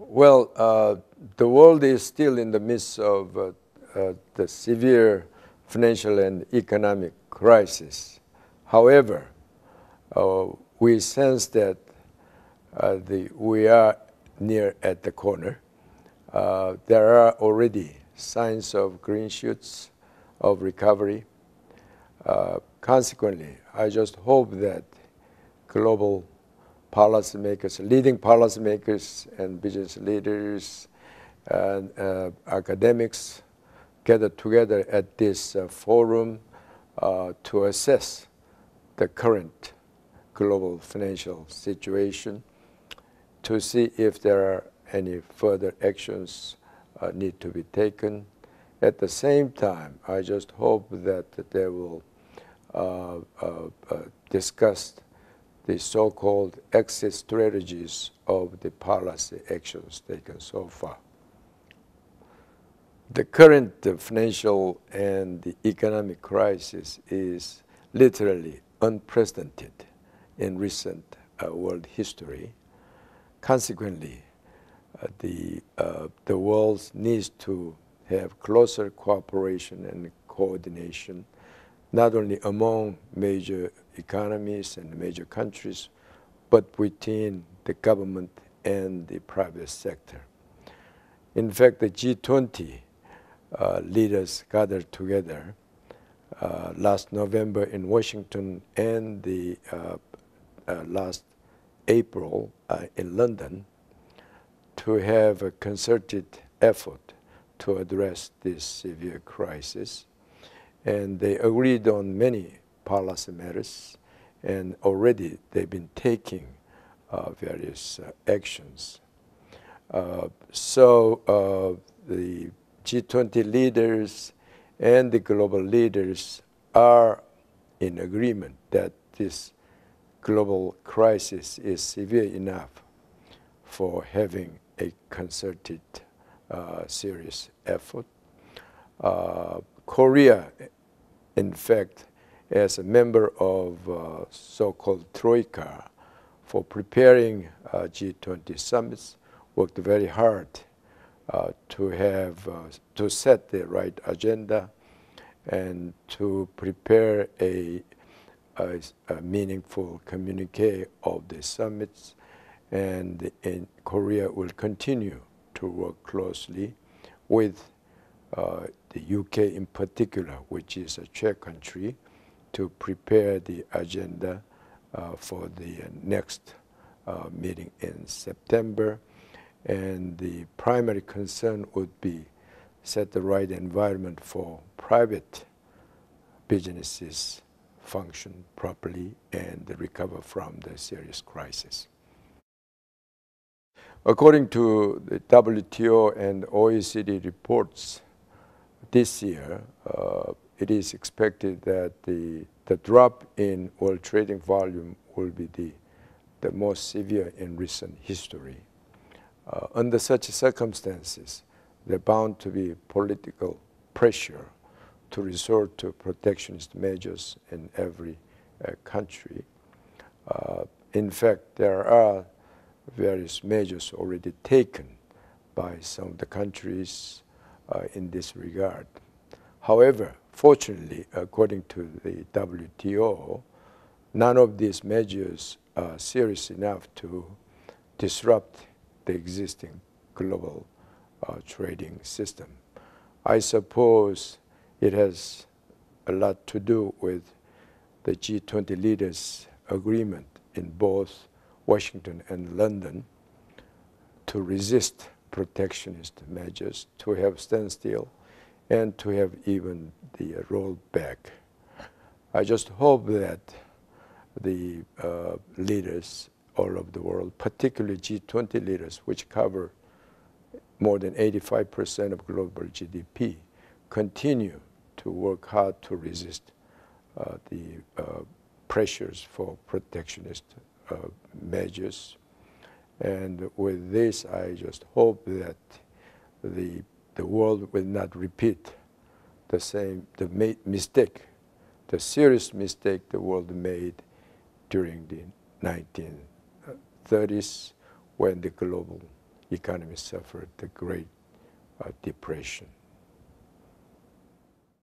Well, the world is still in the midst of the severe financial and economic crisis. However, we sense that we are near at the corner. There are already signs of green shoots of recovery. Consequently, I just hope that global policymakers, leading policymakers and business leaders and academics gather together at this forum to assess the current global financial situation, to see if there are any further actions need to be taken. At the same time, I just hope that they will discuss the so-called exit strategies of the policy actions taken so far. The current financial and the economic crisis is literally unprecedented in recent world history. Consequently, the world needs to have closer cooperation and coordination, not only among major economies and major countries, but within the government and the private sector. In fact, the G20 leaders gathered together last November in Washington and the last April in London to have a concerted effort to address this severe crisis. And they agreed on many policy matters, and already they've been taking various actions. So the G20 leaders and the global leaders are in agreement that this global crisis is severe enough for having a concerted, serious effort. Korea, in fact, as a member of so-called Troika for preparing G20 summits, worked very hard to set the right agenda and to prepare a meaningful communique of the summits. And Korea will continue to work closely with the UK in particular, which is a chair country, to prepare the agenda for the next meeting in September. And the primary concern would be set the right environment for private businesses function properly and recover from the serious crisis. According to the WTO and OECD reports, this year it is expected that the drop in world trading volume will be the most severe in recent history. Under such circumstances, there are bound to be political pressure to resort to protectionist measures in every country. In fact, there are various measures already taken by some of the countries in this regard. However, fortunately, according to the WTO, none of these measures are serious enough to disrupt the existing global trading system. I suppose it has a lot to do with the G20 leaders' agreement in both Washington and London to resist protectionist measures, to have standstill, and to have even the rollback. I just hope that the leaders all over the world, particularly G20 leaders, which cover more than 85% of global GDP, continue to work hard to resist the pressures for protectionist measures. And with this, I just hope that the world will not repeat the mistake, the serious mistake the world made during the 1930s when the global economy suffered the Great Depression.